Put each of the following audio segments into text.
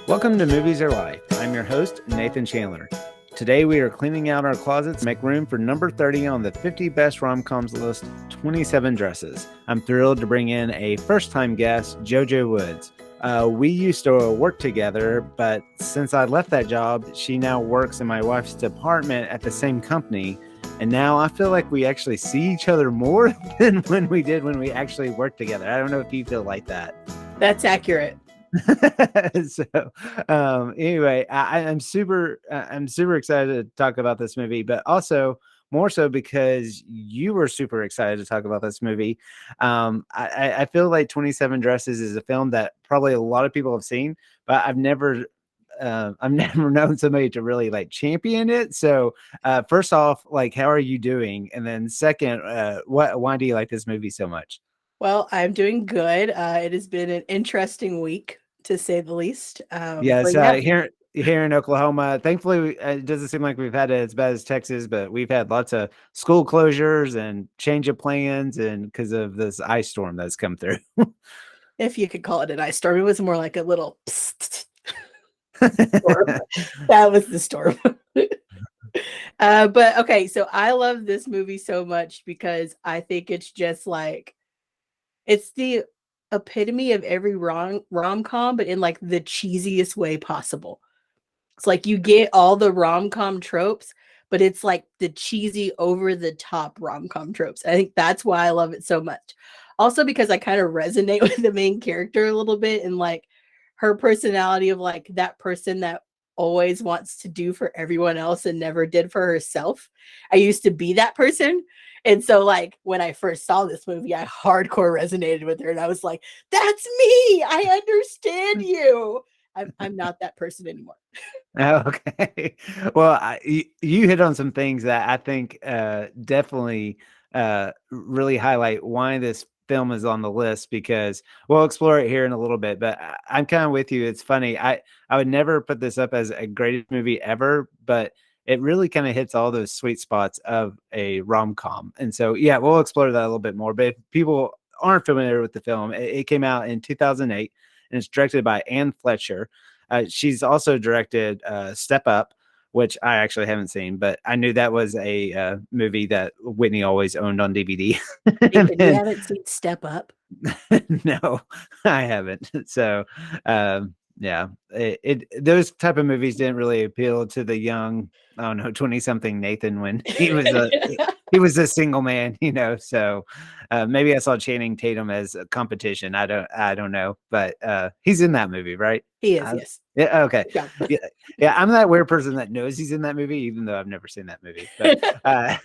Welcome to Movies Are Life. I'm your host, Nathan Chandler. Today we are cleaning out our closets to make room for number 30 on the 50 best rom-coms list, 27 Dresses. I'm thrilled to bring in a first-time guest, JoJo Woods. We used to work together, but since I left that job, she now works in my wife's department at the same company. And now I feel like we actually see each other more than when we did when we actually worked together. I don't know if you feel like that. That's accurate. Anyway, I'm super excited to talk about this movie, but also more so because you were super excited to talk about this movie. I feel like 27 Dresses is a film that probably a lot of people have seen, but I've never known somebody to really like champion it. So first off, like, how are you doing? And then second, why do you like this movie so much? Well, I'm doing good. It has been an interesting week, to say the least. Yes, here in Oklahoma, thankfully, it doesn't seem like we've had it as bad as Texas, but we've had lots of school closures and change of plans, and because of this ice storm that's come through. If you could call it an ice storm, it was more like a little psst storm. That was the storm. But okay, so I love this movie so much because I think it's just like it's the epitome of every rom-com, but in like the cheesiest way possible. It's like you get all the rom-com tropes, but it's like the cheesy over the top rom-com tropes. I think that's why I love it so much. Also because I kind of resonate with the main character a little bit and like her personality of like that person that always wants to do for everyone else and never did for herself. I used to be that person. And so like when I first saw this movie, I hardcore resonated with her and I was like, that's me. I understand you. I'm not that person anymore. Okay. Well, you hit on some things that I think definitely really highlight why this film is on the list, because we'll explore it here in a little bit, but I'm kind of with you. It's funny. I would never put this up as a greatest movie ever, but it really kind of hits all those sweet spots of a rom-com. And so, yeah, we'll explore that a little bit more. But if people aren't familiar with the film, it came out in 2008 and it's directed by Anne Fletcher. She's also directed Step Up, which I actually haven't seen, but I knew that was a movie that Whitney always owned on DVD. Nathan, you haven't seen Step Up? No, I haven't. So, yeah, those type of movies didn't really appeal to the young, I don't know, 20-something Nathan when he was a single man, so maybe I saw Channing Tatum as a competition. I don't know, but he's in that movie, right? He is, yes. Yeah, okay. Yeah, I'm that weird person that knows he's in that movie, even though I've never seen that movie. But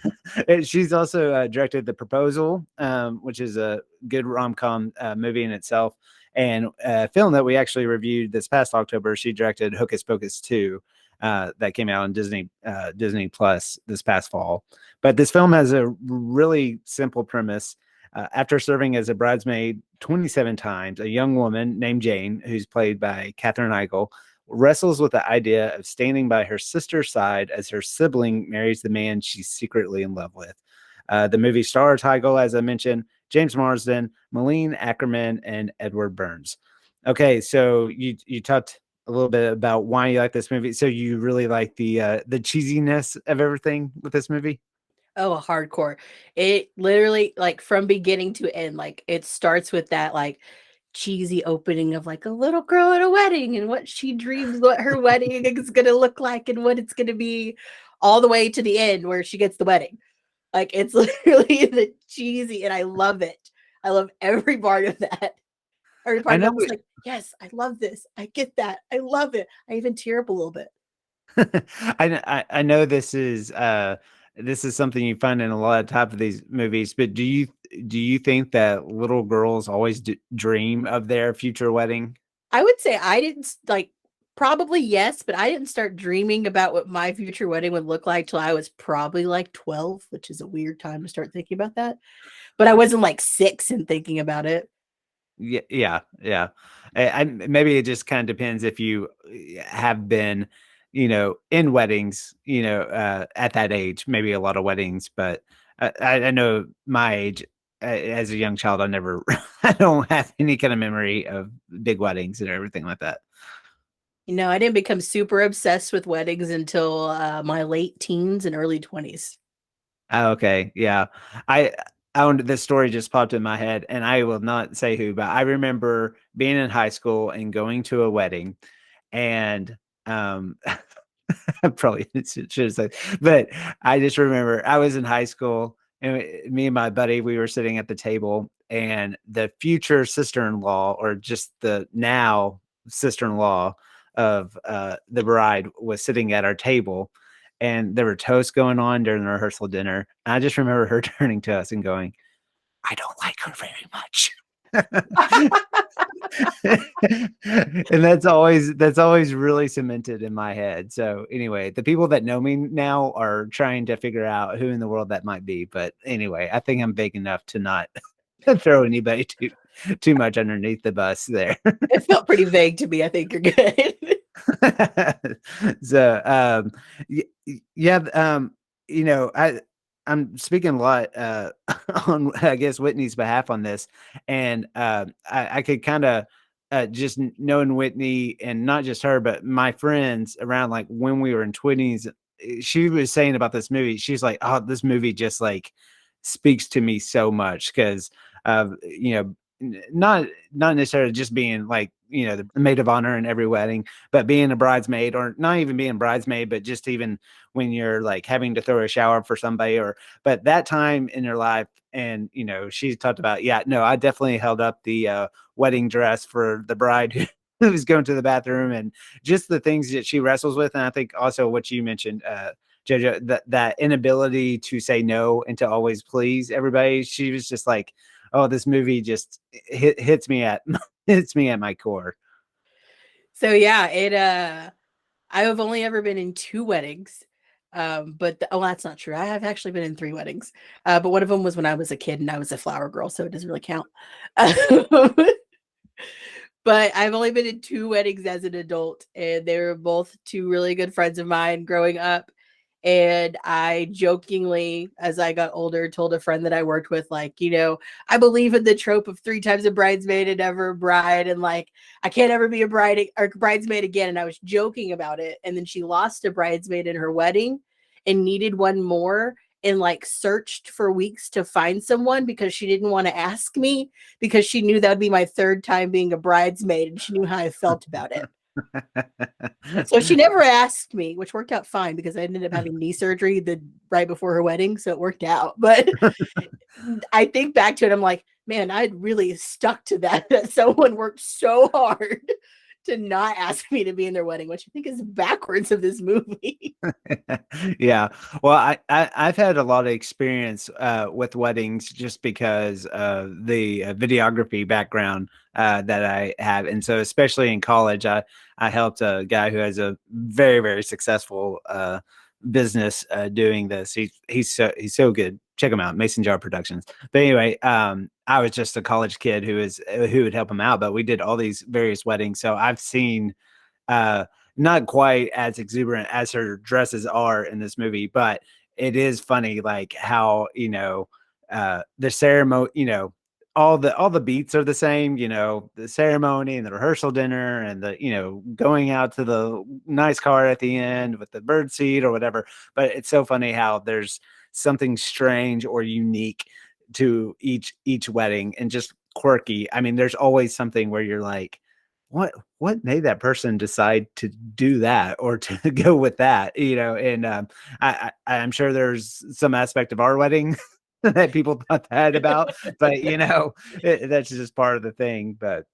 she's also directed The Proposal, which is a good rom-com movie in itself. And a film that we actually reviewed this past October, she directed Hocus Pocus 2, that came out on Disney Plus this past fall. But this film has a really simple premise. After serving as a bridesmaid 27 times, a young woman named Jane, who's played by Katheryn Heigl, wrestles with the idea of standing by her sister's side as her sibling marries the man she's secretly in love with. The movie stars Heigl, as I mentioned, James Marsden, Malene Ackerman, and Edward Burns. Okay, so you talked a little bit about why you like this movie. So you really like the cheesiness of everything with this movie? Oh, hardcore. It literally, like, from beginning to end, like, it starts with that, like, cheesy opening of, like, a little girl at a wedding and what she dreams what her wedding is gonna look like and what it's gonna be, all the way to the end where she gets the wedding. Like, it's literally the cheesy, and I love it. I love every part of that. Every I part of know. that was like, "Yes, I love this. I get that. I love it." I even tear up a little bit. I know this is something you find in a lot of type of these movies, but do you think that little girls always dream of their future wedding? I would say I didn't like probably yes, but I didn't start dreaming about what my future wedding would look like till I was probably like 12, which is a weird time to start thinking about that. But I wasn't like 6 and thinking about it. Yeah. Maybe it just kind of depends if you have been, in weddings, at that age. Maybe a lot of weddings, but I know my age as a young child, I don't have any kind of memory of big weddings and everything like that. You know, I didn't become super obsessed with weddings until my late teens and early 20s. Oh, okay. Yeah. I this story just popped in my head, and I will not say who, but I remember being in high school and going to a wedding, and I probably should have said, but I just remember I was in high school, and me and my buddy, we were sitting at the table, and the future sister-in-law, or just the now sister-in-law of the bride, was sitting at our table, and there were toasts going on during the rehearsal dinner. And I just remember her turning to us and going, "I don't like her very much." And that's always really cemented in my head. So anyway, the people that know me now are trying to figure out who in the world that might be. But anyway, I think I'm big enough to not throw anybody too much underneath the bus there. It felt pretty vague to me. I think you're good. So yeah, I'm speaking a lot on, I guess, Whitney's behalf on this, and I could kind of just knowing Whitney, and not just her but my friends around, like when we were in 20s, she was saying about this movie, she's like, oh, this movie just like speaks to me so much, because of, not necessarily just being like, the maid of honor in every wedding, but being a bridesmaid, or not even being a bridesmaid, but just even when you're like having to throw a shower for somebody, or but that time in your life. And she talked about, yeah, no, I definitely held up the wedding dress for the bride who was going to the bathroom, and just the things that she wrestles with. And I think also what you mentioned, JoJo, that inability to say no and to always please everybody. She was just like, oh, this movie just hits me at hits me at my core. So yeah, I have only ever been in 2 weddings. But oh, that's not true. I have actually been in 3 weddings. But one of them was when I was a kid and I was a flower girl, so it doesn't really count. But I've only been in 2 weddings as an adult, and they were both 2 really good friends of mine growing up. And I jokingly, as I got older, told a friend that I worked with, like, I believe in the trope of 3 times a bridesmaid and never a bride, and like, I can't ever be a bride or bridesmaid again. And I was joking about it. And then she lost a bridesmaid in her wedding and needed one more, and like searched for weeks to find someone because she didn't want to ask me, because she knew that would be my 3rd time being a bridesmaid and she knew how I felt about it. So she never asked me, which worked out fine because I ended up having knee surgery the right before her wedding, so it worked out. But I think back to it, I'm like, man, I'd really stuck to that someone worked so hard to not ask me to be in their wedding, which I think is backwards of this movie. Yeah. Well, I've had a lot of experience with weddings, just because of the videography background that I have. And so especially in college, I helped a guy who has a very, very successful business doing this. He's so good. Check him out, Mason Jar Productions. But anyway, I was just a college kid who would help him out, but we did all these various weddings. So I've seen uh not quite as exuberant as her dresses are in this movie, but it is funny, like how, the ceremony, all the beats are the same, the ceremony and the rehearsal dinner, and the, going out to the nice car at the end with the bird seat or whatever. But it's so funny how there's something strange or unique to each wedding, and just quirky. I mean, there's always something where you're like, what made that person decide to do that, or to go with that, and I'm sure there's some aspect of our wedding that people thought that about, but that's just part of the thing. But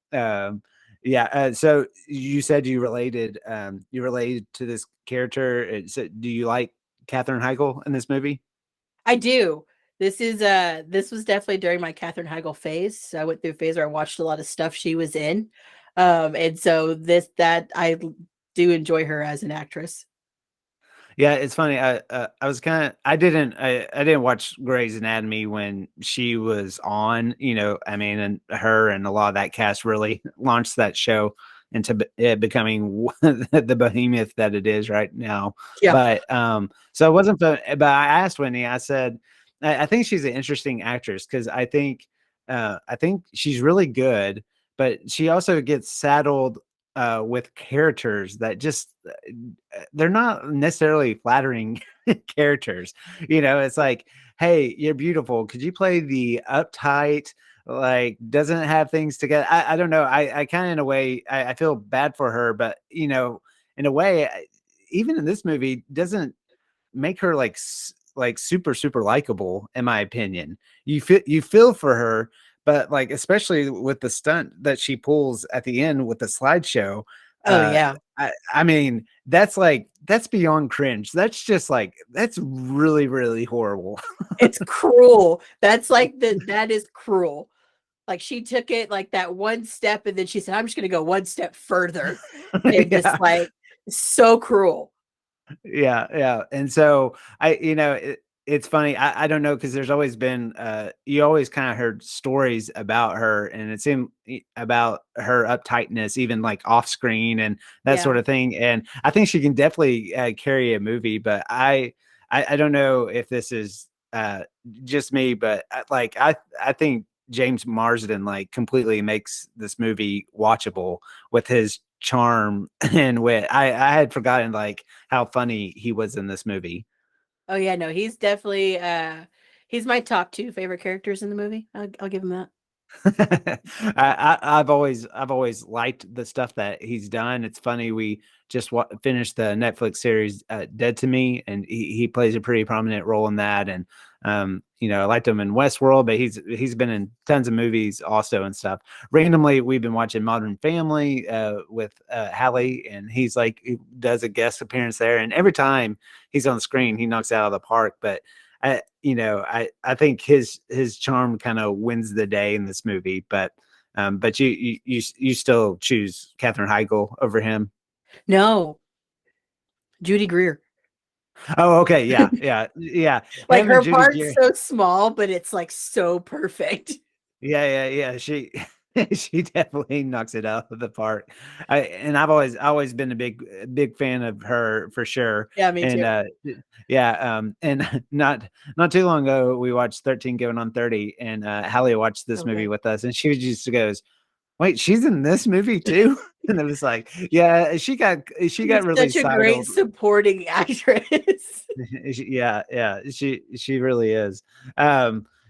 yeah, so you said you related to this character. So do you like Katheryn Heigl in this movie? I do. This was definitely during my Katheryn Heigl phase. So I went through a phase where I watched a lot of stuff she was in. And so do enjoy her as an actress. Yeah, it's funny. I was kind of I didn't watch Grey's Anatomy when she was on. I mean, and her and a lot of that cast really launched that show into it becoming the behemoth that it is right now. Yeah. But so it wasn't. But I asked Whitney. I said, I think she's an interesting actress, because I think she's really good, but she also gets saddled with characters that just they're not necessarily flattering characters. You know, it's like, hey, you're beautiful. Could you play the uptight, like doesn't have things together? I don't know. I kind of in a way I feel bad for her, but you know, in a way, even in this movie, doesn't make her like super likable in my opinion. You feel for her, but like especially with the stunt that she pulls at the end with the slideshow, Oh uh yeah. I mean that's beyond cringe. That's just like that's really horrible. It's cruel. That's like that is cruel. Like she took it like that one step and then she said, I'm just gonna go one step further. And just Yeah. like so cruel. Yeah. And so it's funny. I don't know because there's always been you always kind of heard stories about her, and it seemed about her uptightness, even like off screen and that Yeah. sort of thing. And I think she can definitely carry a movie, but I don't know if this is just me, but I think James Marsden like completely makes this movie watchable with his charm and wit. I had forgotten like how funny he was in this movie. Oh yeah, no, he's definitely he's my top two favorite characters in the movie. I'll give him that. I've always liked the stuff that he's done. It's funny we just finished the Netflix series Dead to Me, and he plays a pretty prominent role in that. And I liked him in Westworld, but he's been in tons of movies also and stuff. Randomly, we've been watching Modern Family with Hallie, and he does a guest appearance there, and every time he's on the screen, he knocks it out of the park. But I think his charm kind of wins the day in this movie, but you still choose Katheryn Heigl over him. No, Judy Greer. Oh, okay, yeah. Like Him and her Judy part's Gear. so small, but it's like so perfect. Yeah. She she definitely knocks it out of the park. I've always been a big fan of her for sure. Yeah, me And too. yeah, and not too long ago we watched 13 Going on 30, and Hallie watched this So movie good. with us, and she just goes, "Wait, she's in this movie too?" And it was like, yeah, she got She's really such a great sidled. supporting actress. Yeah, she really is.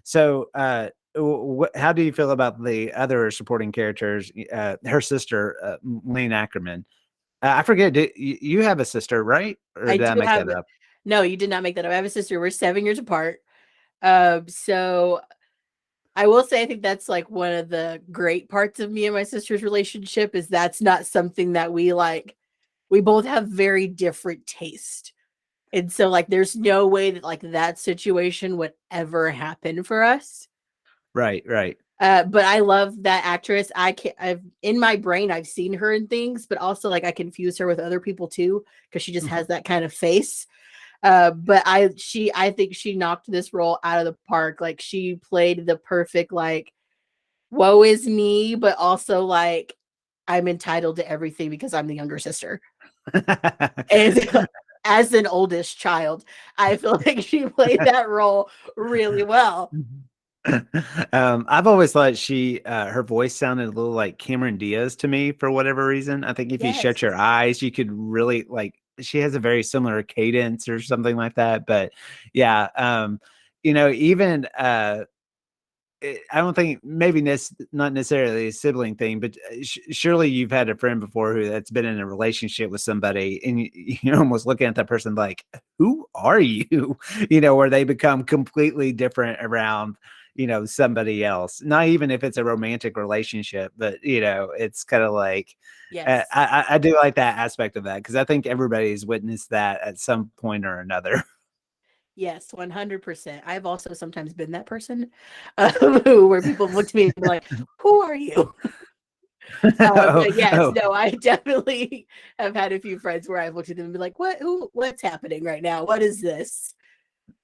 So how do you feel about the other supporting characters? Her sister, Lane Ackerman. I forget. You have a sister, right? Or I did do I make have that up? no, you did not make that up. I have a sister. We're 7 years apart. So I will say I think that's like one of the great parts of me and my sister's relationship is that's not something that we like. We both have very different taste. And so like there's no way that like that situation would ever happen for us. Right. But I love that actress. I've in my brain I've seen her in things, but also like I confuse her with other people too because she just has that kind of face. But I think she knocked this role out of the park. Like she played the perfect like woe is me, but also like I'm entitled to everything because I'm the younger sister. And as an oldest child, I feel like she played that role really well. I've always thought her voice sounded a little like Cameron Diaz to me for whatever reason. I think if you shut Yes. your eyes, you could really like she has a very similar cadence or something like that. But yeah, even I don't think maybe not necessarily a sibling thing, but surely you've had a friend before who that's been in a relationship with somebody, and you're almost looking at that person like, "Who are you?" Where they become completely different around, somebody else. Not even if it's a romantic relationship, but it's kind of like Yes. I do like that aspect of that because I think everybody's witnessed that at some point or another. Yes, 100%. I've also sometimes been that person where people look to me and be like, "Who are you?" oh, But yes, oh, no, I definitely have had a few friends where I've looked at them and be like, "What? What's happening right now? What is this?" So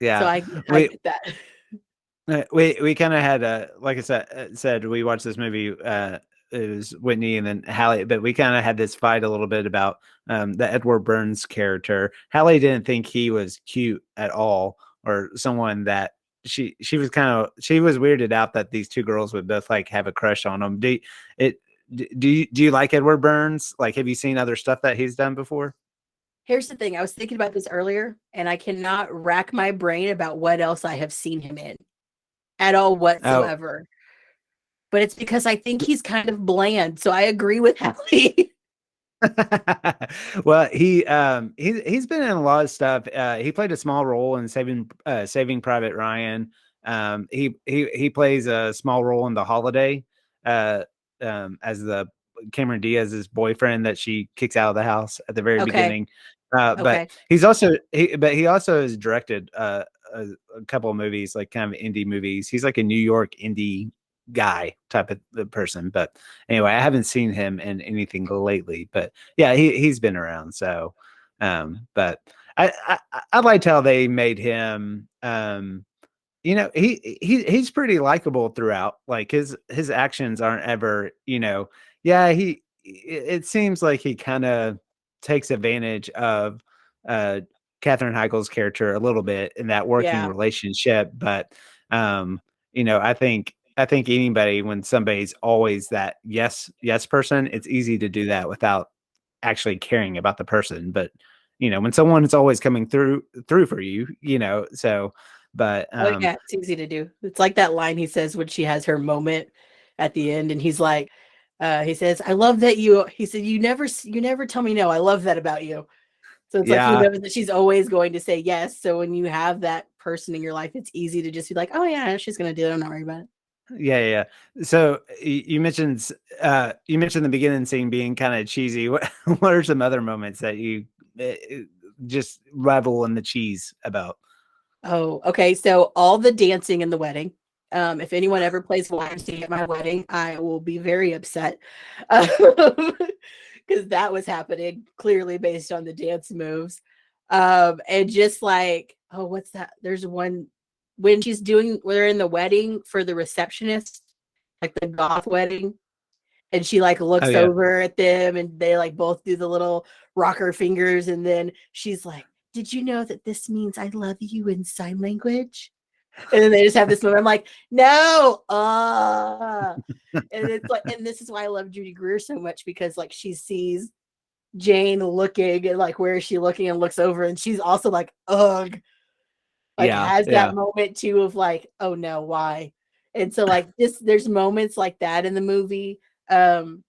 yeah. I We get that. we kind of had like I said we watched this movie. It was Whitney and then Hallie, but we kind of had this fight a little bit about the Edward Burns character. Hallie didn't think he was cute at all, or someone that she was weirded out that these two girls would both like have a crush on him. It do you like Edward Burns? Like, have you seen other stuff that he's done before? Here's the thing. I was thinking about this earlier, and I cannot rack my brain about what else I have seen him in at all Oh, whatsoever. But it's because I think he's kind of bland. So I agree with Hallie. well, he's been in a lot of stuff. He played a small role in Saving Private Ryan. He plays a small role in The Holiday, uh, as the Cameron Diaz's boyfriend that she kicks out of the house at the very Okay. beginning. But Okay. he also has directed a couple of movies, like kind of indie movies. He's like a New York indie guy type of person. But anyway, I haven't seen him in anything lately. But yeah, he's been around. So, but I liked how they made him. He's pretty likable throughout. Like his actions aren't ever, yeah, it seems like he kind of takes advantage of Katheryn Heigl's character a little bit in that working Yeah. relationship. But I think anybody, when somebody's always that yes person, it's easy to do that without actually caring about the person. But when someone is always coming through for you, so. But Oh, yeah. It's easy to do. It's like that line he says when she has her moment at the end, and he's like, he says, "I love that you." He said, "You never tell me no. I love that about you." So it's like he yeah, knows that she's always going to say yes. So when you have that person in your life, it's easy to just be like, "Oh yeah, she's gonna do it. I'm not worried about it." yeah. So you mentioned the beginning scene being kind of cheesy. What are some other moments that you just revel in the cheese about? Oh, okay. So all the dancing in the wedding. If anyone ever plays YMCA at my wedding, I will be very upset. Because that was happening clearly based on the dance moves. And just like, oh, what's that? There's one when we're in the wedding for the receptionist, like the goth wedding, and she like Oh looks yeah, over at them and they like both do the little rocker fingers, and then she's like, "Did you know that this means I love you in sign language?" And then they just have this moment. I'm like, no, and it's like, and this is why I love Judy Greer so much, because like she sees Jane looking and like, where is she looking, and looks over and she's also like, ugh, like yeah, has yeah. that moment too of like, oh no, why? And so like this, there's moments like that in the movie. Um,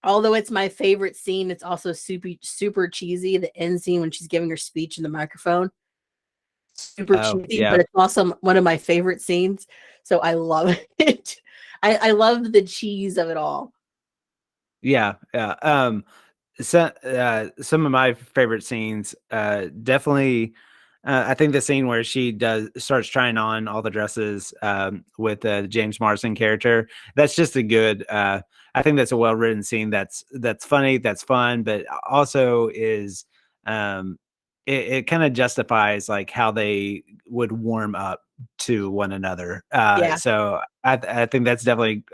Although it's my favorite scene, it's also super cheesy. The end scene when she's giving her speech in the microphone, super Oh cheesy, yeah, but it's also one of my favorite scenes. So I love it. I love the cheese of it all. yeah. Some of my favorite scenes, definitely. I think the scene where she starts trying on all the dresses with the James Marsden character. That's just a good. I think that's a well written scene. That's funny. That's fun, but also is um, it kind of justifies like how they would warm up to one another. Yeah. So I think that's definitely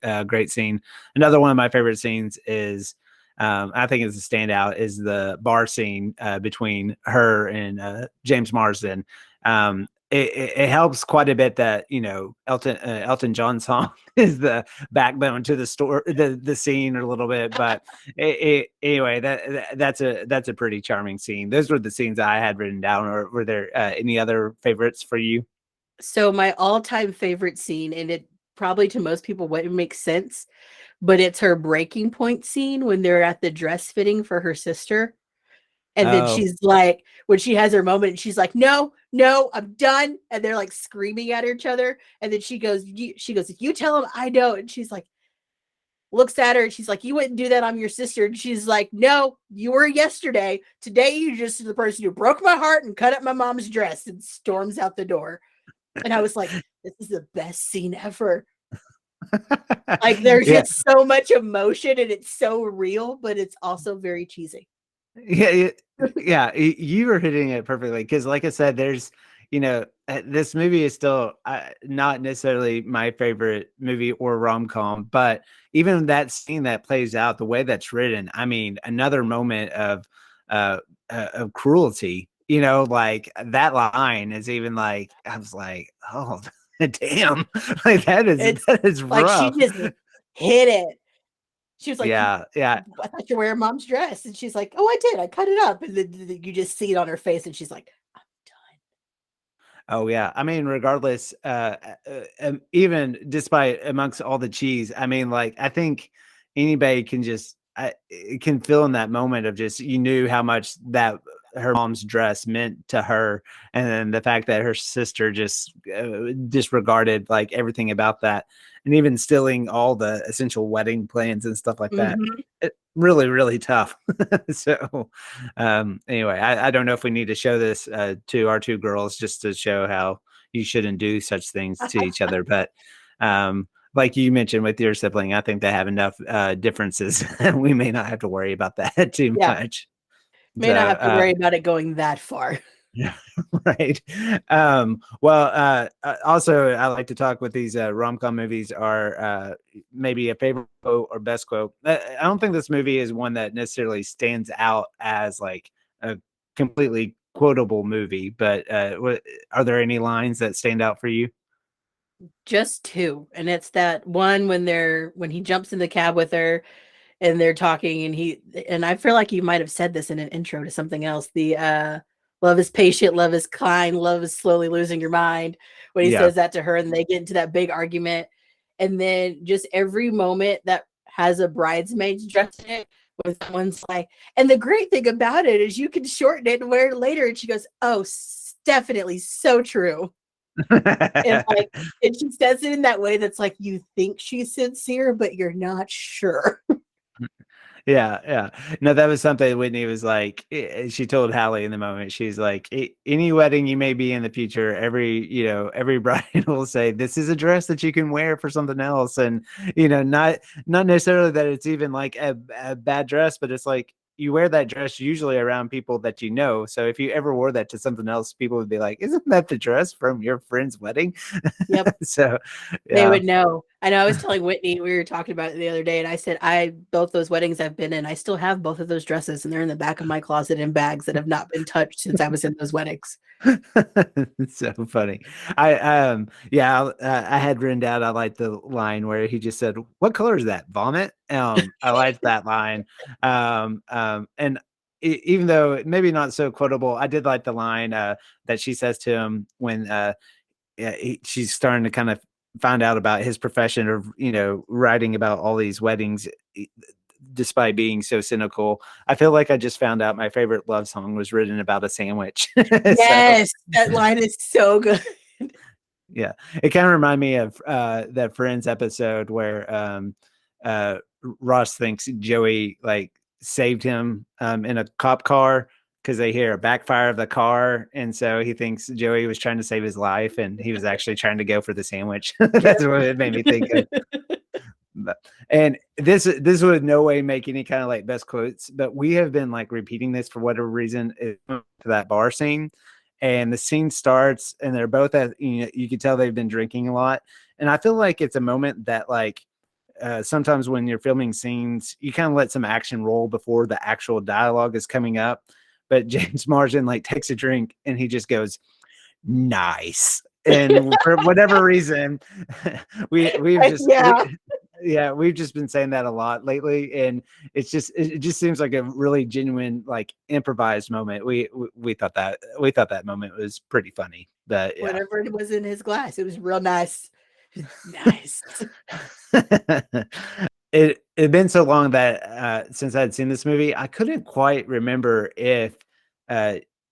a great scene. Another one of my favorite scenes is. I think it's a standout is the bar scene between her and James Marsden. It helps quite a bit that Elton John's song is the backbone to the scene a little bit, but anyway, that's a pretty charming scene. Those were the scenes I had written down. Or were there any other favorites for you? So my all-time favorite scene, and it probably to most people wouldn't make sense, but it's her breaking point scene when they're at the dress fitting for her sister. And then Oh, she's like, when she has her moment, and she's like, "No, no, I'm done." And they're like screaming at each other. And then she goes, "If you tell him I don't." And she's like, looks at her and she's like, "You wouldn't do that. I'm your sister." And she's like, "No, you were yesterday. Today, you just the person who broke my heart and cut up my mom's dress," and storms out the door. And I was like, this is the best scene ever. Like, there's yeah. just so much emotion and it's so real, but it's also very cheesy. Yeah, yeah, you were hitting it perfectly because, like I said, there's, this movie is still not necessarily my favorite movie or rom-com, but even that scene that plays out, the way that's written, I mean, another moment of cruelty. Like that line is even like I was like, oh, damn, like that is It's that is like she rough. just hit it. She was like, Yeah, yeah. I thought you're wearing mom's dress. And she's like, oh, I did. I cut it up. And then you just see it on her face. And she's like, I'm done. Oh yeah. I mean, regardless, even despite amongst all the cheese, I mean, like, I think anybody can just, it can feel in that moment of just, you knew how much that her mom's dress meant to her. And then the fact that her sister just disregarded like everything about that, and even stealing all the essential wedding plans and stuff like that. Mm-hmm. It, really, really tough. So, anyway, I don't know if we need to show this to our two girls just to show how you shouldn't do such things to each other. But like you mentioned with your sibling, I think they have enough differences. We may not have to worry about that too much. May not have to So, worry about it going that far. yeah, right. Well, also, I like to talk with these rom-com movies are maybe a favorite quote or best quote. I don't think this movie is one that necessarily stands out as like a completely quotable movie, but are there any lines that stand out for you? Just two. And it's that one when he jumps in the cab with her and they're talking and I feel like you might have said this in an intro to something else. The love is patient, love is kind, love is slowly losing your mind. When he Yeah. says that to her and they get into that big argument. And then just every moment that has a bridesmaid's dress in it, when someone's like, and the great thing about it is you can shorten it and wear it later. And she goes, oh, definitely so true. And like, and she says it in that way that's like you think she's sincere, but you're not sure. Yeah, yeah. No, that was something Whitney was like, she told Hallie in the moment, she's like, any wedding you may be in the future, every bride will say, this is a dress that you can wear for something else. And, not necessarily that it's even like a bad dress, but it's like, you wear that dress usually around people that you know. So if you ever wore that to something else, people would be like, isn't that the dress from your friend's wedding? Yep. So, They yeah. would know. I know I was telling Whitney, we were talking about it the other day, and I said, both those weddings I've been in, I still have both of those dresses, and they're in the back of my closet in bags that have not been touched since I was in those weddings. It's so funny. I had written down, I like the line where he just said, what color is that, vomit? I liked that line. And even though maybe not so quotable, I did like the line that she says to him when she's starting to kind of find out about his profession of writing about all these weddings, despite being so cynical. I feel like I just found out my favorite love song was written about a sandwich. Yes, that line is so good. Yeah, it kind of reminded me of that Friends episode where Ross thinks Joey like saved him in a cop car because they hear a backfire of the car, and so he thinks Joey was trying to save his life, and he was actually trying to go for the sandwich. That's what it made me think of. And this would no way make any kind of like best quotes, but we have been like repeating this for whatever reason to that bar scene. And the scene starts and they're both at, you can tell they've been drinking a lot. And I feel like it's a moment that like sometimes when you're filming scenes, you kind of let some action roll before the actual dialogue is coming up. But James Marsden like takes a drink and he just goes, nice. And for whatever reason, we've just we've just been saying that a lot lately, and it just seems like a really genuine like improvised moment. We thought that moment was pretty funny. But yeah. Whatever it was in his glass, it was real nice. Nice. It had been so long that since I had seen this movie, I couldn't quite remember if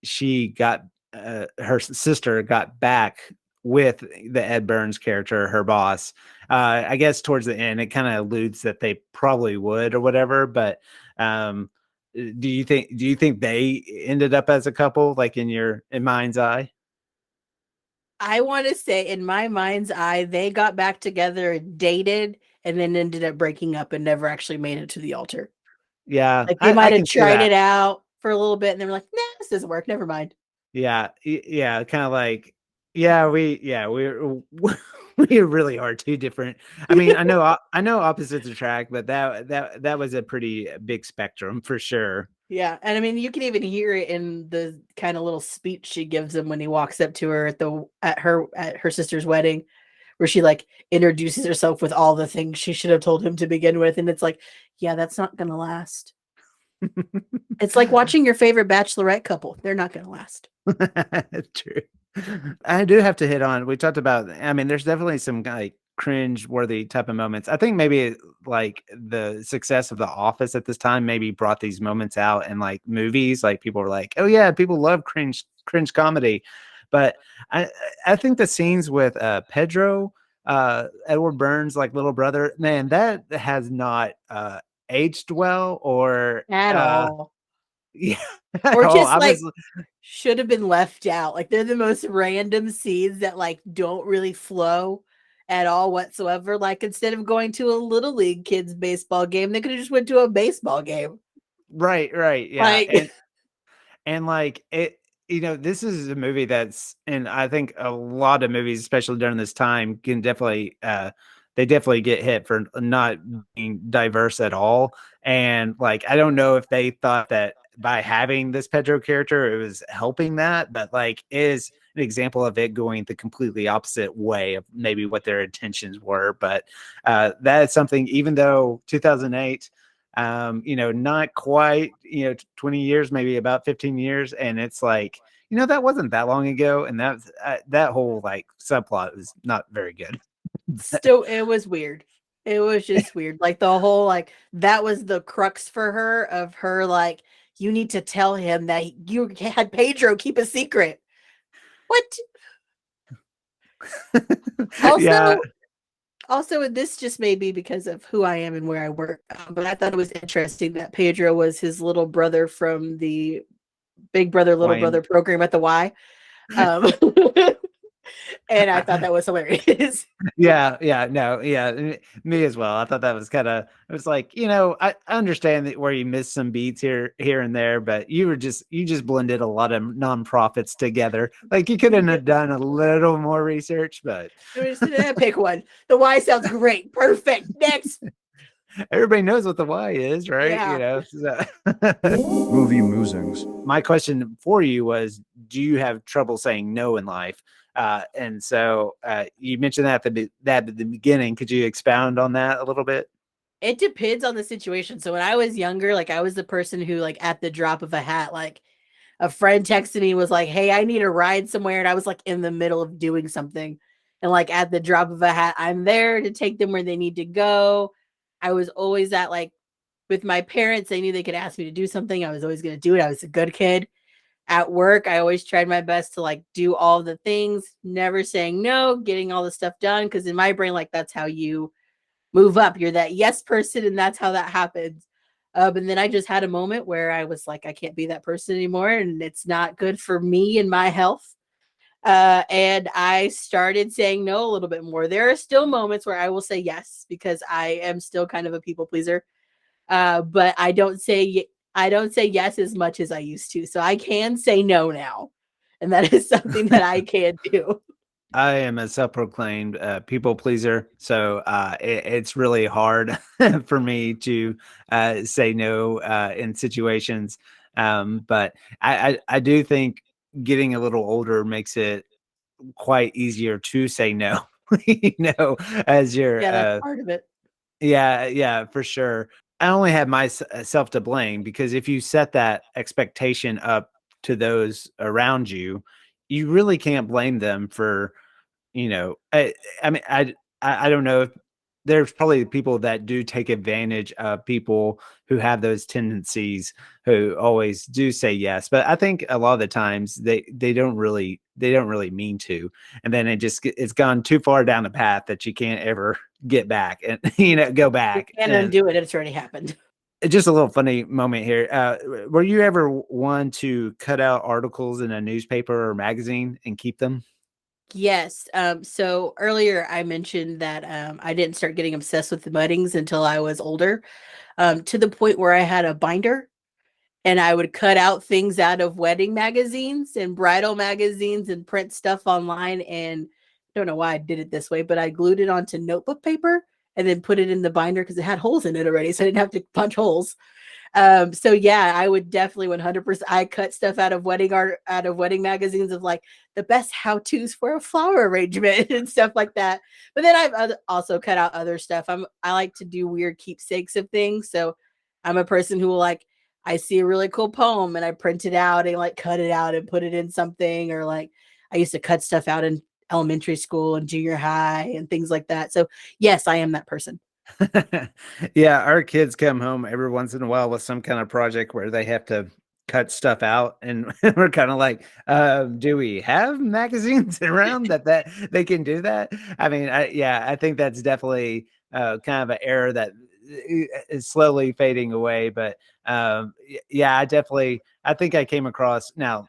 she got her sister got back with the Ed Burns character, her boss. I guess towards the end, it kind of alludes that they probably would or whatever. But do you think they ended up as a couple, like in mind's eye? I want to say, in my mind's eye, they got back together and dated, and then ended up breaking up and never actually made it to the altar. Yeah, Like they I might have can see tried that. it out for a little bit, and they were like, "Nah, this doesn't work. Never mind." Yeah, kind of like, we're we really are two different. I mean, I know opposites attract, but that was a pretty big spectrum for sure. Yeah, and I mean, you can even hear it in the kind of little speech she gives him when he walks up to her at her sister's wedding, where she like introduces herself with all the things she should have told him to begin with, and it's like, yeah, that's not gonna last. It's like watching your favorite bachelorette couple. They're not gonna last. True. I do have to hit on. We talked about. I mean, there's definitely some like cringe-worthy type of moments. I think maybe like the success of The Office at this time maybe brought these moments out in like movies. Like people were like, "Oh yeah, people love cringe comedy," but I I think the scenes with Pedro, Edward Burns, like little brother, man, that has not aged well or At all. yeah at Or all. just I like was should have been left out. Like they're the most random scenes that like don't really flow at all whatsoever. Like instead of going to a little league kids baseball game, they could have just went to a baseball game. right, yeah, Like and like it, this is a movie that's, and I think a lot of movies, especially during this time, can definitely, they definitely get hit for not being diverse at all. And like, I don't know if they thought that by having this Pedro character, it was helping that, but like, it is an example of it going the completely opposite way of maybe what their intentions were. But that is something, even though 2008, not quite, 20 years, maybe about 15 years. And it's like, that wasn't that long ago. And that whole like subplot was not very good. still it was weird. It was just weird. Like the whole like that was the crux for her of her like you need to tell him that you had Pedro keep a secret. What? Yeah. Also, also, this just may be because of who I am and where I work, but I thought it was interesting that Pedro was his little brother from the Big Brother, Little Wayne. Brother program at the Y. Um, and I thought that was hilarious. Yeah, no, yeah, me as well. I thought that was kind of. It was like, I understand that where you missed some beats here and there, but you just blended a lot of nonprofits together. Like you could have done a little more research, but Pick one. The Y sounds great. Perfect. Next. everybody knows what the Y is, right? Yeah. So. Movie musings. My question for you was, do you have trouble saying no in life? And so you mentioned that at the beginning. Could you expound on that a little bit? It depends on the situation. So when I was younger, like I was the person who like at the drop of a hat, like a friend texted me was like, "Hey, I need a ride somewhere." And I was like in the middle of doing something. And like at the drop of a hat, I'm there to take them where they need to go. I was always at like with my parents, they knew they could ask me to do something. I was always going to do it. I was a good kid. At work, I always tried my best to like do all the things, never saying no, getting all the stuff done. Because in my brain, like that's how you move up. You're that yes person, and that's how that happens. And then I just had a moment where I was like, I can't be that person anymore, and it's not good for me and my health. And I started saying no a little bit more. There are still moments where I will say yes because I am still kind of a people pleaser. But I don't say yes as much as I used to. So I can say no now. And that is something that I can do. I am a self-proclaimed people pleaser, so it's really hard for me to say no in situations. But I do think getting a little older makes it quite easier to say no. As you're Yeah, that's part of it. yeah, for sure. I only have myself to blame because if you set that expectation up to those around you, you really can't blame them for, I mean, I don't know if there's probably people that do take advantage of people who have those tendencies who always do say yes, but I think a lot of the times they don't really mean to, and then it's gone too far down a path that you can't ever get back and go You back. can't And undo it. It's already happened. just a little funny moment here. Were you ever one to cut out articles in a newspaper or magazine and keep them? Yes. So earlier I mentioned that I didn't start getting obsessed with the weddings until I was older, to the point where I had a binder and I would cut out things out of wedding magazines and bridal magazines and print stuff online. And I don't know why I did it this way, but I glued it onto notebook paper and then put it in the binder because it had holes in it already, so I didn't have to punch holes. So yeah, I would definitely 100%. I cut stuff out of wedding art, out of wedding magazines of like the best how-tos for a flower arrangement and stuff like that. But then I've also cut out other stuff. I like to do weird keepsakes of things. So I'm a person who will like, I see a really cool poem and I print it out and like cut it out and put it in something, or like I used to cut stuff out in elementary school and junior high and things like that. So yes, I am that person. Yeah, our kids come home every once in a while with some kind of project where they have to cut stuff out, and we're kind of like, do we have magazines around that they can do that? I mean, I think that's definitely kind of an era that is slowly fading away. But yeah, I think I came across now.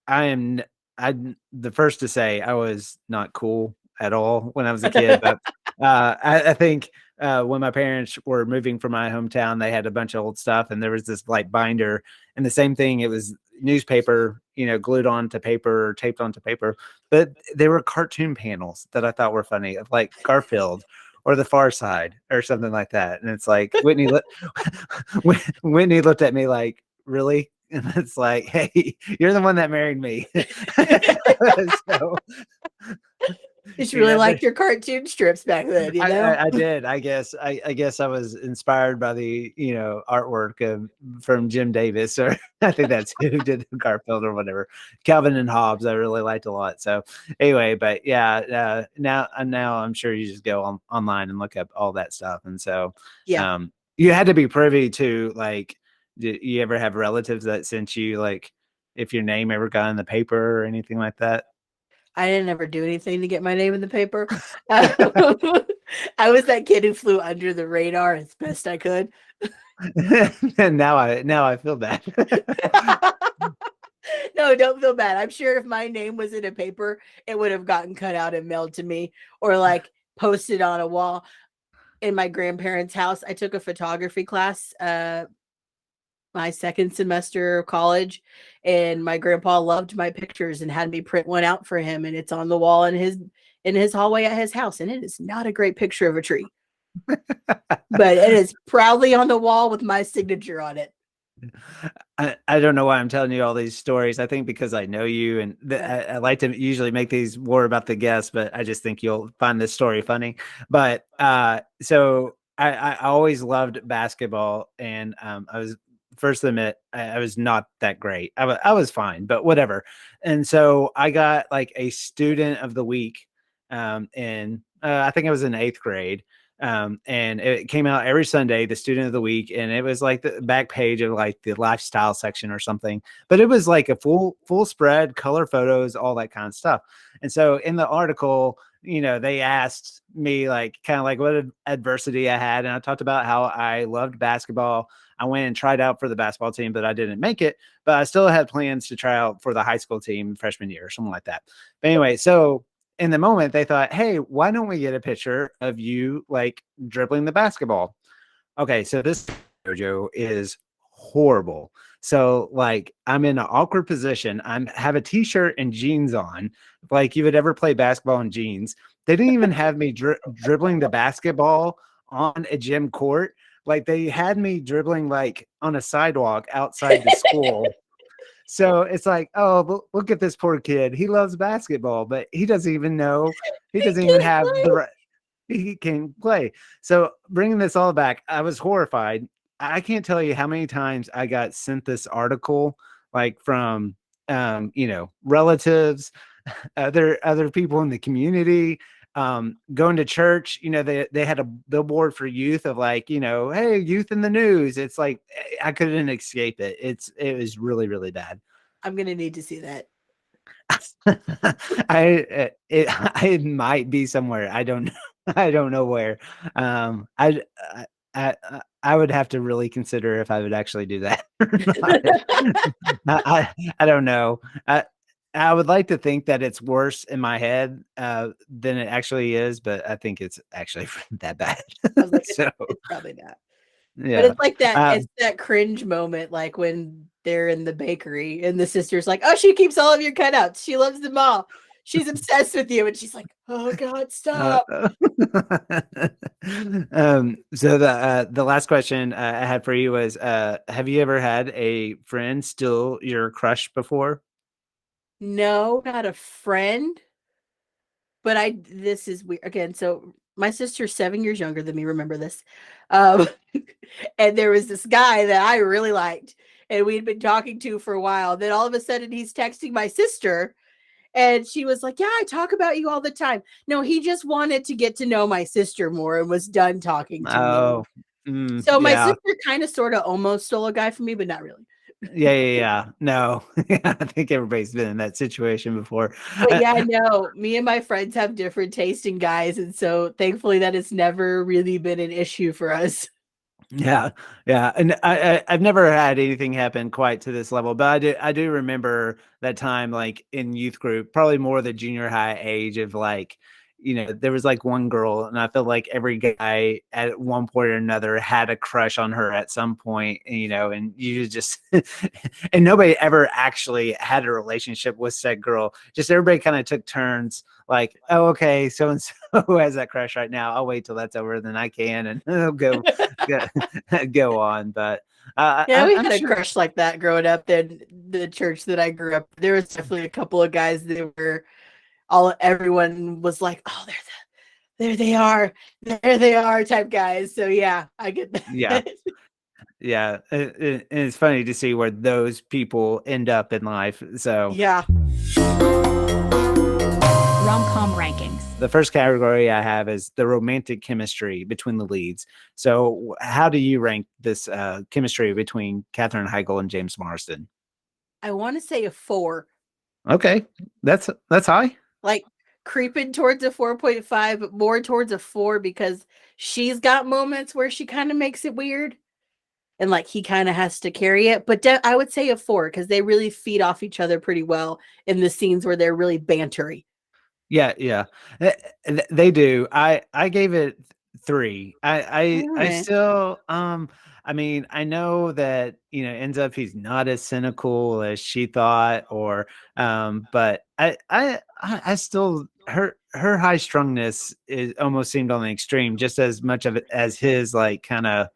I'm the first to say I was not cool at all when I was a kid, but I think when my parents were moving from my hometown, they had a bunch of old stuff, and there was this like binder, and the same thing. It was newspaper, glued onto paper or taped onto paper, but they were cartoon panels that I thought were funny, of like Garfield or The Far Side or something like that. And it's like Whitney looked at me like, really? And it's like, hey, you're the one that married me. So, You really liked your cartoon strips back then, you know? I did. I guess I was inspired by the artwork from Jim Davis, or I think that's who did Garfield or whatever. Calvin and Hobbes, I really liked a lot. So anyway, but yeah, now I'm sure you just go online and look up all that stuff, and so yeah, you had to be privy to, like, did you ever have relatives that sent you, like, if your name ever got in the paper or anything like that? I didn't ever do anything to get my name in the paper. I was that kid who flew under the radar as best I could. And now I feel bad. No, don't feel bad. I'm sure if my name was in a paper, it would have gotten cut out and mailed to me, or like posted on a wall. In my grandparents' house, I took a photography class my second semester of college, and my grandpa loved my pictures and had me print one out for him, and it's on the wall in his hallway at his house, and it is not a great picture of a tree, but it is proudly on the wall with my signature on it. I don't know why I'm telling you all these stories. I think because I know you, and I like to usually make these more about the guests, but I just think you'll find this story funny. But so I always loved basketball, and I was, first to admit, I was not that great. I was fine, but whatever. And so I got like a student of the week in I think I was in 8th grade. And it came out every Sunday, the student of the week, and it was like the back page of like the lifestyle section or something, but it was like a full spread, color photos, all that kind of stuff. And so in the article, they asked me like kind of like what adversity I had, and I talked about how I loved basketball. I went and tried out for the basketball team, but I didn't make it, but I still had plans to try out for the high school team freshman year or something like that. But anyway, so in the moment they thought, hey, why don't we get a picture of you like dribbling the basketball? Okay, so this JoJo is horrible. So like I'm in an awkward position. Have a t-shirt and jeans on, like you would ever play basketball in jeans. They didn't even have me dribbling the basketball on a gym court. Like they had me dribbling like on a sidewalk outside the school. So it's like, oh, look at this poor kid. He loves basketball, but he doesn't even know. He doesn't even have the right. He can play. So bringing this all back, I was horrified. I can't tell you how many times I got sent this article, like from, relatives, other people in the community, going to church. They had a billboard for youth of like, hey, youth in the news. It's like I couldn't escape it. It was really, really bad. I'm gonna need to see that. It might be somewhere. I don't know. I don't know where. I would have to really consider if I would actually do that or not. I don't know. I would like to think that it's worse in my head than it actually is, but I think it's actually that bad. I was like, So it's probably not. yeah, But it's like that. It's that cringe moment, like when they're in the bakery and the sister's like, "Oh, she keeps all of your cutouts. She loves them all. she's obsessed with you, and she's like, "Oh God, Uh, stop." so the last question I had for you was, have you ever had a friend steal your crush before? No, not a friend, but this is weird again. So my sister's 7 years younger than me. Remember this, um, and there was this guy that I really liked, and we'd been talking to for a while. Then all of a sudden, he's texting my sister. And she was like, "Yeah, I talk about you all the time." No, he just wanted to get to know my sister more and was done talking to me. Oh, So my yeah. sister kind of sort of almost stole a guy from me, but not really. Yeah. No, I think everybody's been in that situation before. But yeah, I know me and my friends have different taste in guys. And so thankfully that has never really been an issue for us. Yeah, yeah, and I've never had anything happen quite to this level, but I do remember that time, like, in youth group, probably more the junior high age of, like, there was, like, one girl, and I felt like every guy at one point or another had a crush on her at some point, and you just and nobody ever actually had a relationship with said girl. Just everybody kinda took turns, like, "Oh, okay, so and so has that crush right now. I'll wait till that's over, then I can, and I'll go go go on." But Yeah, we I'm had a sure. crush like that growing up in the church that I grew up. There was definitely a couple of guys that were everyone was like, "Oh, there they are. There they are," type guys. So yeah, I get Yeah, that. yeah, and it's funny to see where those people end up in life. So Yeah. Rom-com rankings. the first category I have is the romantic chemistry between the leads. So how do you rank this chemistry between Katheryn Heigl and James Marsden? I want to say a 4. Okay, that's high. Like creeping towards a 4.5, but more towards a 4 because she's got moments where she kind of makes it weird and like he kind of has to carry it. But I would say a 4 because they really feed off each other pretty well in the scenes where they're really bantery. Yeah, yeah. They do. I gave it 3. I Alright. still, I mean, I know that, ends up he's not as cynical as she thought, or but I still, her high strongness is almost seemed on the extreme, just as much of it as his, like, kind of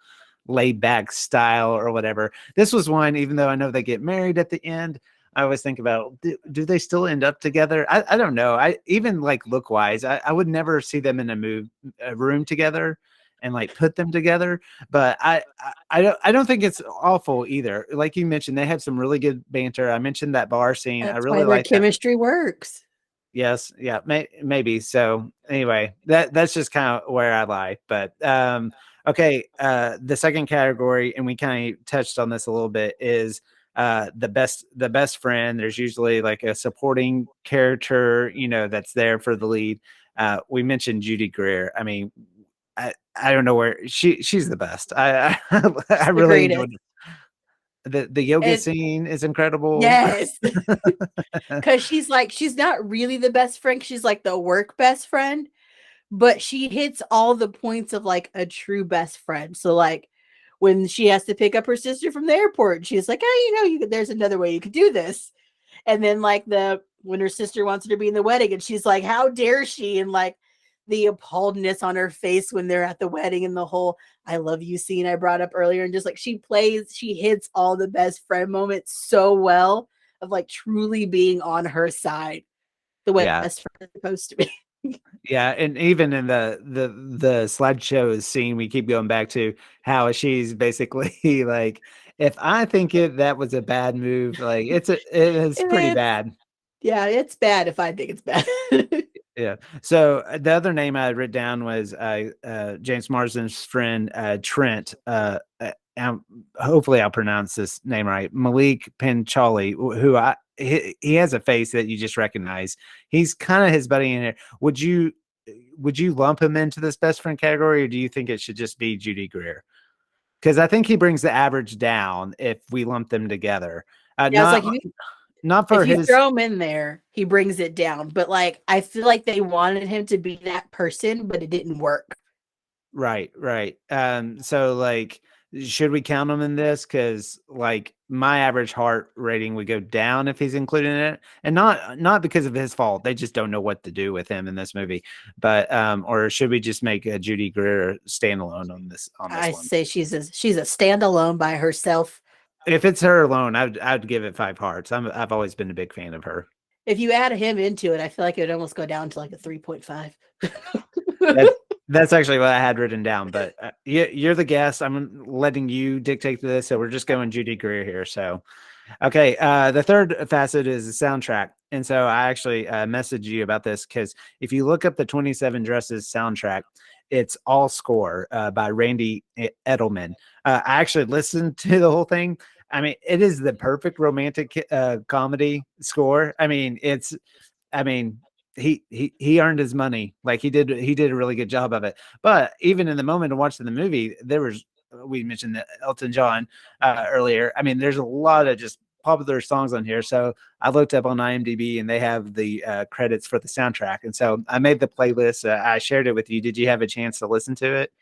laid back style or whatever. This was one, even though I know they get married at the end, I always think about, do they still end up together? I don't know. I even, like, look wise, I would never see them in a room together and, like, put them together. But I don't think it's awful either. Like you mentioned, they have some really good banter. I mentioned that bar scene. I That's why really their like that. chemistry works. Yes, yeah, maybe. So anyway, that's just kind of where I lie. But okay, the second category, and we kind of touched on this a little bit, is the best friend. There's usually, like, a supporting character, that's there for the lead. We mentioned Judy Greer. I mean, I don't know where she's the best. I She's the really greatest. enjoyed it. The yoga And scene is incredible. yes. Because she's not really the best friend. She's like the work best friend, but she hits all the points of like a true best friend. So like when she has to pick up her sister from the airport, she's like, "Oh, there's another way you could do this." And then like when her sister wants her to be in the wedding, and she's like, "How dare she?" And like the appalledness on her face when they're at the wedding, and the whole "I love you" scene I brought up earlier, and just like she hits all the best friend moments so well of like truly being on her side the way Yeah. best friend is supposed to be. Yeah, and even in the slideshow scene, we keep going back to how she's basically like, if I think that was a bad move, like, it is pretty It's bad. yeah, it's bad if I think it's bad. Yeah. So the other name I had written down was James Marsden's friend, Trent. Hopefully I'll pronounce this name right. Malik Panchali, he has a face that you just recognize. He's kind of his buddy in here. Would you lump him into this best friend category, or do you think it should just be Judy Greer? Because I think he brings the average down if we lump them together. Yeah, it's like Not for if you his. throw him in there, he brings it down. But like I feel like they wanted him to be that person, but it didn't work. Right. So, like, should we count him in this? Because like my average heart rating would go down if he's included in it, and not because of his fault. They just don't know what to do with him in this movie. But or should we just make Judy Greer standalone on this I one? say she's a standalone by herself. If it's her alone, I'd give it 5 hearts. I've always been a big fan of her. If you add him into it, I feel like it would almost go down to like a 3.5. That's actually what I had written down, but you're the guest. I'm letting you dictate this, so we're just going Judy Greer here. So, okay, the third facet is the soundtrack, and so I actually messaged you about this because if you look up the 27 Dresses soundtrack, it's all score by Randy Edelman. I actually listened to the whole thing. I mean, it is the perfect romantic comedy score. I mean, he earned his money. Like he did a really good job of it. But even in the moment of watching the movie, we mentioned that Elton John earlier. I mean, there's a lot of just popular songs on here. So I looked up on IMDb and they have the credits for the soundtrack. And so I made the playlist. I shared it with you. Did you have a chance to listen to it?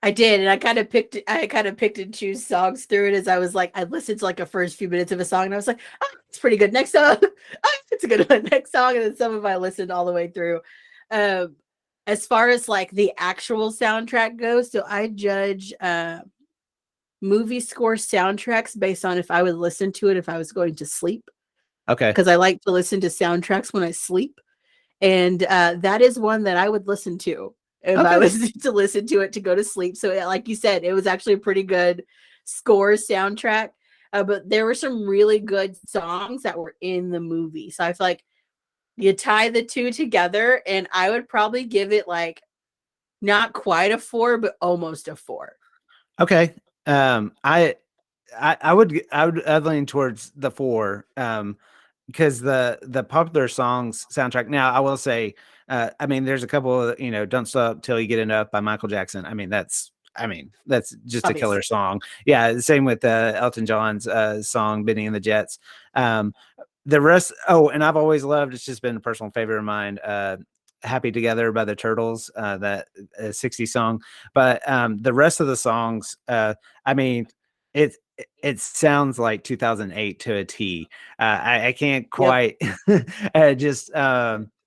I did, and I kind of picked and choose songs through it as I was like, I listened to like the first few minutes of a song and I was like, oh, it's pretty good. Next song, oh, it's a good one. Next song, and then some of I listened all the way through. As far as like the actual soundtrack goes, so I judge movie score soundtracks based on if I would listen to it if I was going to sleep. Okay. Because I like to listen to soundtracks when I sleep, and that is one that I would listen to if I was to listen to it to go to sleep. So like you said, it was actually a pretty good score soundtrack, but there were some really good songs that were in the movie. So I feel like you tie the two together and I would probably give it like not quite a 4, but almost a 4. Okay. I'd lean towards the 4. Because the popular songs soundtrack. Now I will say, I mean, there's a couple of, Don't Stop Till You Get Enough by Michael Jackson. I mean, that's just a killer song. Yeah. Same with Elton John's song, Benny and the Jets. The rest. Oh, and I've always loved, it's just been a personal favorite of mine. Happy Together by the Turtles, that 60s song. But the rest of the songs, I mean, it sounds like 2008 to a T. I can't quite just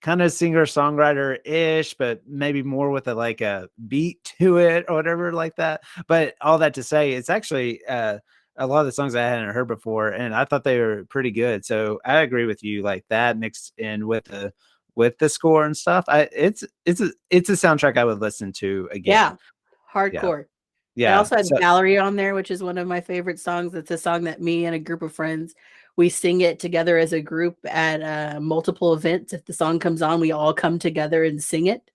kind of singer-songwriter ish, but maybe more with a beat to it or whatever like that. But all that to say, it's actually a lot of the songs I hadn't heard before, and I thought they were pretty good. So I agree with you, like that mixed in with the score and stuff. It's a soundtrack I would listen to again. Yeah, hardcore. Yeah. I also had Valerie on there, which is one of my favorite songs. It's a song that me and a group of friends, we sing it together as a group at multiple events. If the song comes on, we all come together and sing it.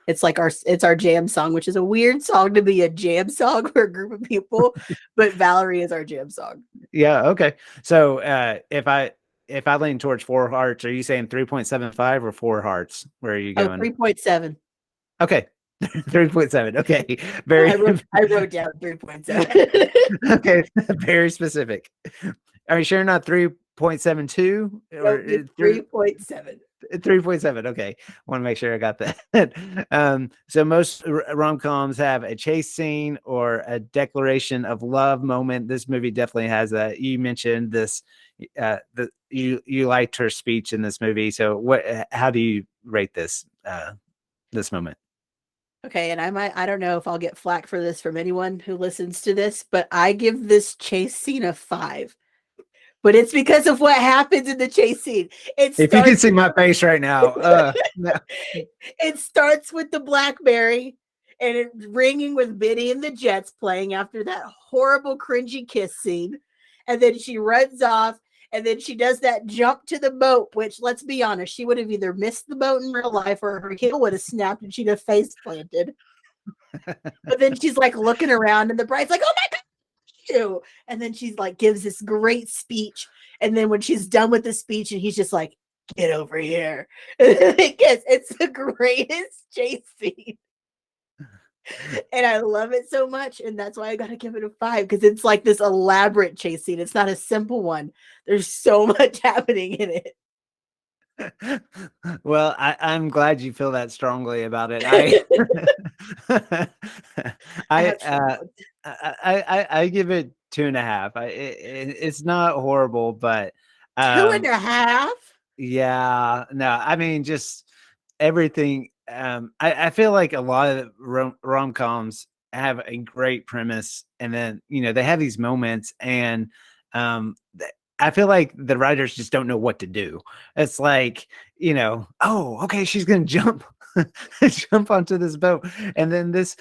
It's like our jam song, which is a weird song to be a jam song for a group of people, but Valerie is our jam song. Yeah. Okay. So if I lean towards 4 hearts, are you saying 3.75 or 4 hearts? Where are you going? 3.7. Okay. 3.7. Okay. Very. I wrote down 3.7. Okay. Very specific. Are you sure not 3.72 or 3.7? 3.7. Okay. Want to make sure I got that. So most rom-coms have a chase scene or a declaration of love moment. This movie definitely has that. You mentioned this, you liked her speech in this movie. So how do you rate this moment? Okay, and I don't know if I'll get flack for this from anyone who listens to this, but I give this chase scene a 5. But it's because of what happens in the chase scene. If you can see my face right now, no. It starts with the BlackBerry and it ringing with Benny and the Jets playing after that horrible cringy kiss scene, and then she runs off. And then she does that jump to the boat, which, let's be honest, she would have either missed the boat in real life or her heel would have snapped and she'd have face planted. But then she's like looking around and the bride's like, oh my God, you. And then she's like, gives this great speech. And then when she's done with the speech and he's just like, get over here. It's the greatest chase scene. And I love it so much, and that's why I gotta give it a 5, because it's like this elaborate chase scene. It's not a simple one. There's so much happening in it. Well, I'm glad you feel that strongly about it. I I Ouch. I give it 2.5. It's not horrible, but Two and um a half. yeah, no, I mean just everything. I feel like a lot of rom-coms have a great premise, and then they have these moments, and I feel like the writers just don't know what to do. It's like, oh, okay, she's gonna jump jump onto this boat, and then this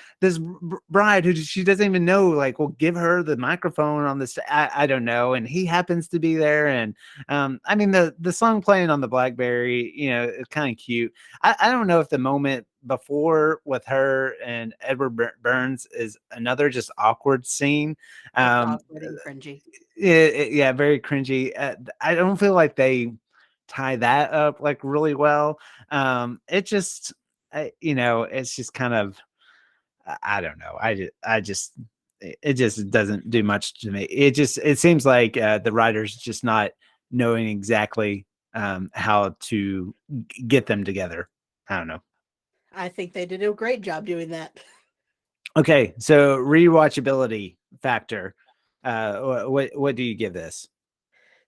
bride who she doesn't even know, like, will give her the microphone on this. I don't know, and he happens to be there, and I mean the song playing on the BlackBerry, it's kind of cute. I don't know if the moment before with her and Edward Burns is another just awkward scene. It's Um, awkward and cringy. yeah, very cringy. I don't feel like they tie that up like really well. It just, it's just kind of, I don't know. It just doesn't do much to me. It seems like the writers just not knowing exactly how to get them together. I don't know. I think they did a great job doing that. Okay, so rewatchability factor. What do you give this?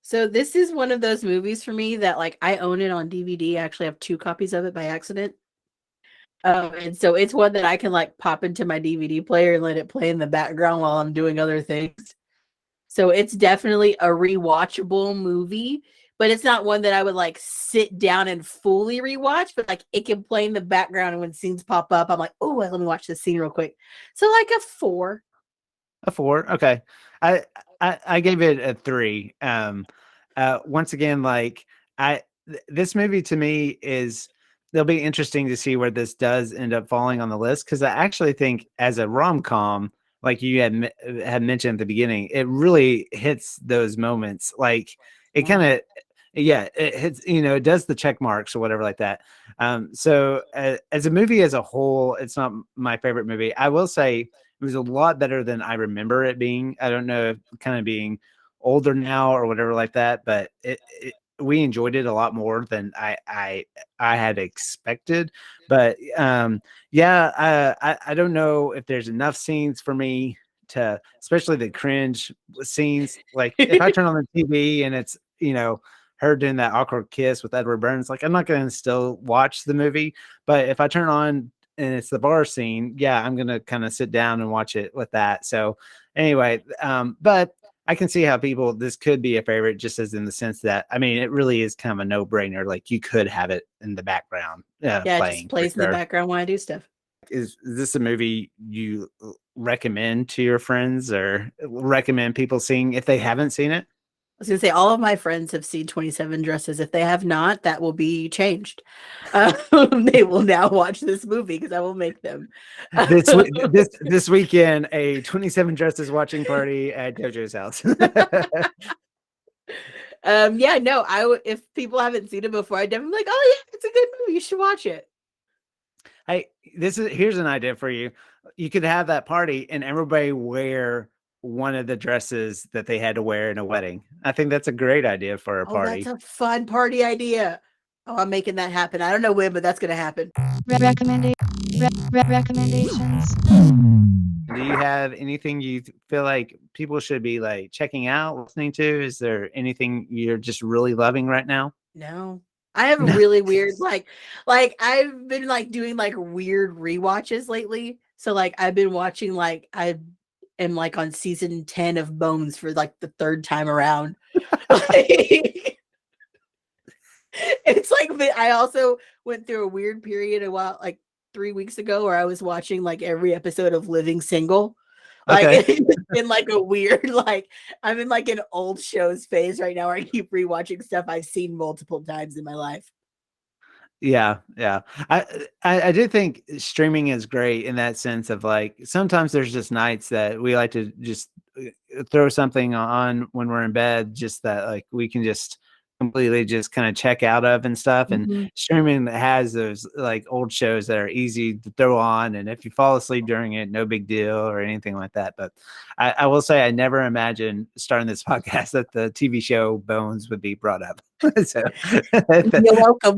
So this is one of those movies for me that like I own it on DVD. I actually have 2 copies of it by accident. And so it's one that I can like pop into my DVD player and let it play in the background while I'm doing other things. So it's definitely a rewatchable movie, but it's not one that I would like sit down and fully rewatch, but like it can play in the background, and when scenes pop up, I'm like, oh, let me watch this scene real quick. So like a 4. A 4. Okay. I I gave it a 3. Once again, like this movie to me is it'll be interesting to see where this does end up falling on the list, because I actually think as a rom-com, like you had mentioned at the beginning, it really hits those moments. Like it Yeah. kind of, yeah, it hits, it does the check marks or whatever like that. So as a movie as a whole, it's not my favorite movie. I will say it was a lot better than I remember it being. I don't know if kind of being older now or whatever like that, but we enjoyed it a lot more than I had expected. But yeah, I don't know if there's enough scenes for me to, especially the cringe scenes. Like if I turn on the TV and it's her doing that awkward kiss with Edward Burns, like I'm not going to still watch the movie. But if I turn on and it's the bar scene, yeah, I'm gonna kind of sit down and watch it with that. So anyway, but I can see how this could be a favorite, just as in the sense that, I mean, it really is kind of a no-brainer. Like you could have it in the background Yeah, it just playing for plays in the sure. background while I do stuff. Is this a movie you recommend to your friends or recommend people seeing if they haven't seen it? I was gonna say all of my friends have seen 27 Dresses. If they have not, that will be changed. They will now watch this movie because I will make them. This weekend, a 27 Dresses watching party at JoJo's house. Yeah, no, if people haven't seen it before, I'd definitely be like, oh yeah, it's a good movie. You should watch it. Hey, here's an idea for you. You could have that party and everybody wear one of the dresses that they had to wear in a wedding. I think that's a great idea for a Oh, that's party. a fun party idea. Oh, I'm making that happen. I don't know when, but that's gonna happen. Recommendations. Do you have anything you feel like people should be like checking out, listening to? Is there anything you're just really loving right now? No. I have a really weird like I've been like doing like weird rewatches lately. So like I've been watching like I am like on season 10 of Bones for like the 3rd time around. Like, it's like I also went through a weird period a while like 3 weeks ago where I was watching like every episode of Living Single. Like Okay. it's been like a weird like I'm in like an old shows phase right now where I keep rewatching stuff I've seen multiple times in my life. Yeah, yeah. I do think streaming is great in that sense of like sometimes there's just nights that we like to just throw something on when we're in bed, just that like we can just completely just kind of check out of and stuff. And Mhm. streaming has those like old shows that are easy to throw on, and if you fall asleep during it, no big deal or anything like that. But I will say I never imagined starting this podcast that the TV show Bones would be brought up. So You're welcome.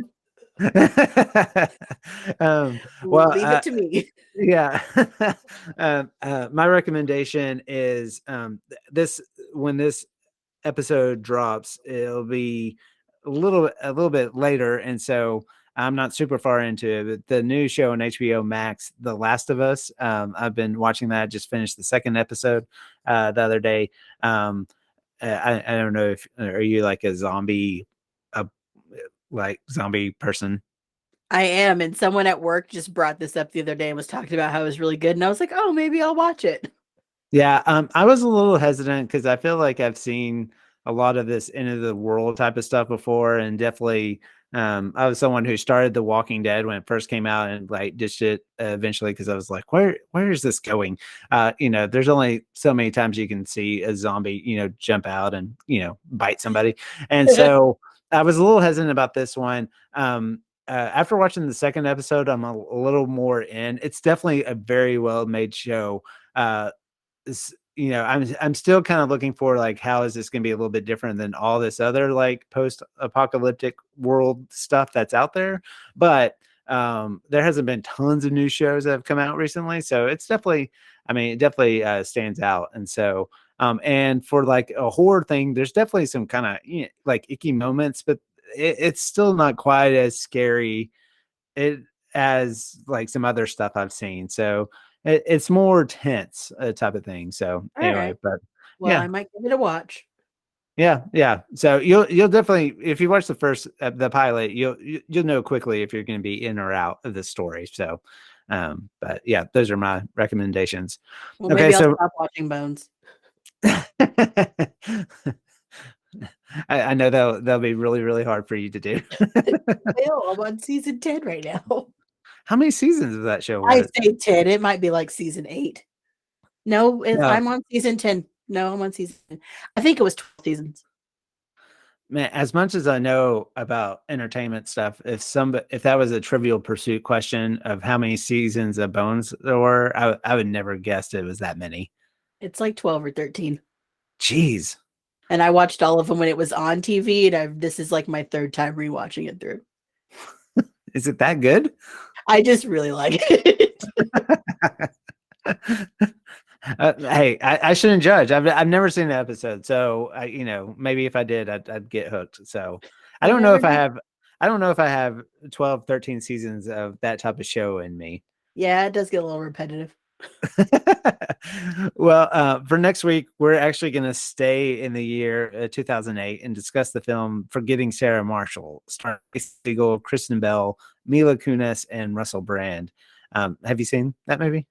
Well, Leave it to me. yeah. My recommendation is this when this episode drops, it'll be a little bit later, and so I'm not super far into it. But the new show on HBO Max, The Last of Us, I've been watching that. Just finished the second episode the other day. I don't know if are you like a zombie, uh, like zombie person? I am, and someone at work just brought this up the other day and was talking about how it was really good, and I was like, "Oh, maybe I'll watch it." Yeah, I was a little hesitant because I feel like I've seen a lot of this end of the world type of stuff before, and definitely, I was someone who started The Walking Dead when it first came out and like ditched it eventually because I was like, where is this going? There's only so many times you can see a zombie, jump out and bite somebody, and so I was a little hesitant about this one. After watching the second episode, I'm a little more in. It's definitely a very well made show. I'm still kind of looking for like how is this going to be a little bit different than all this other like post-apocalyptic world stuff that's out there, but there hasn't been tons of new shows that have come out recently, so it's definitely, it definitely stands out. And so and for like a horror thing, there's definitely some kind of like icky moments, but it's still not quite as scary as like some other stuff I've seen. So it's more tense type of thing. So All anyway, right. but Well, yeah, I might give it a watch. yeah. So you'll definitely, if you watch the first the pilot, you'll know quickly if you're going to be in or out of the story. So, but yeah, those are my recommendations. Well, Okay, maybe I'll so stop watching Bones. I know that'll be really really hard for you to do. Well, I'm on season 10 right now. How many seasons of that show I was? say 10. It might be like season 8. No, No, I'm on season 10. No, I'm on season 10. I think it was 12 seasons. man, as much as I know about entertainment stuff, if that was a Trivial Pursuit question of how many seasons of Bones there were, I would never guessed it was that many. It's like 12 or 13. Jeez. And I watched all of them when it was on TV, and this is like my third time rewatching it through. Is it that good? I just really like it. Hey, I shouldn't judge. I've never seen the episode, so maybe if I did, I'd get hooked. So I don't know if I have. I don't know if I have 12, 13 seasons of that type of show in me. Yeah, it does get a little repetitive. Well, for next week, we're actually going to stay in the year 2008 and discuss the film Forgetting Sarah Marshall, starring Heigl, Kristen Bell, Mila Kunis, and Russell Brand. Have you seen that movie?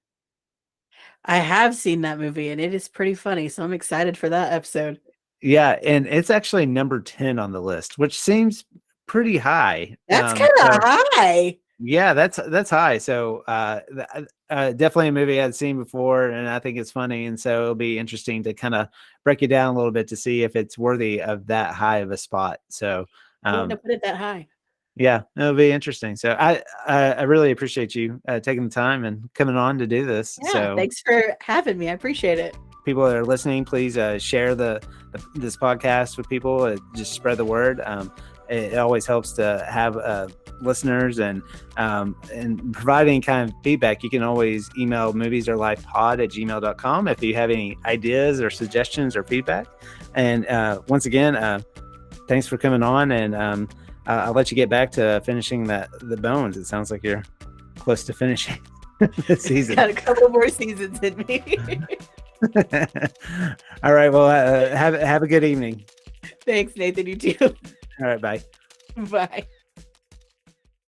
I have seen that movie, and it is pretty funny, so I'm excited for that episode. Yeah, and it's actually number 10 on the list, which seems pretty high. That's kind of high. Yeah, that's high. So definitely a movie I'd seen before, and I think it's funny, and so it'll be interesting to kind of break it down a little bit to see if it's worthy of that high of a spot. So I wouldn't have put it that high. yeah, it'll be interesting. So I really appreciate you taking the time and coming on to do this. Yeah, so thanks for having me. I appreciate it. People that are listening, please share this podcast with people. Just spread the word. It always helps to have listeners, and providing kind of feedback. You can always email moviesorlifepod@gmail.com if you have any ideas or suggestions or feedback. And once again, thanks for coming on, and I'll let you get back to finishing the Bones. It sounds like you're close to finishing this season. Got a couple more seasons in me. All right. Well, have a good evening. Thanks, Nathan. You too. All right. Bye. Bye.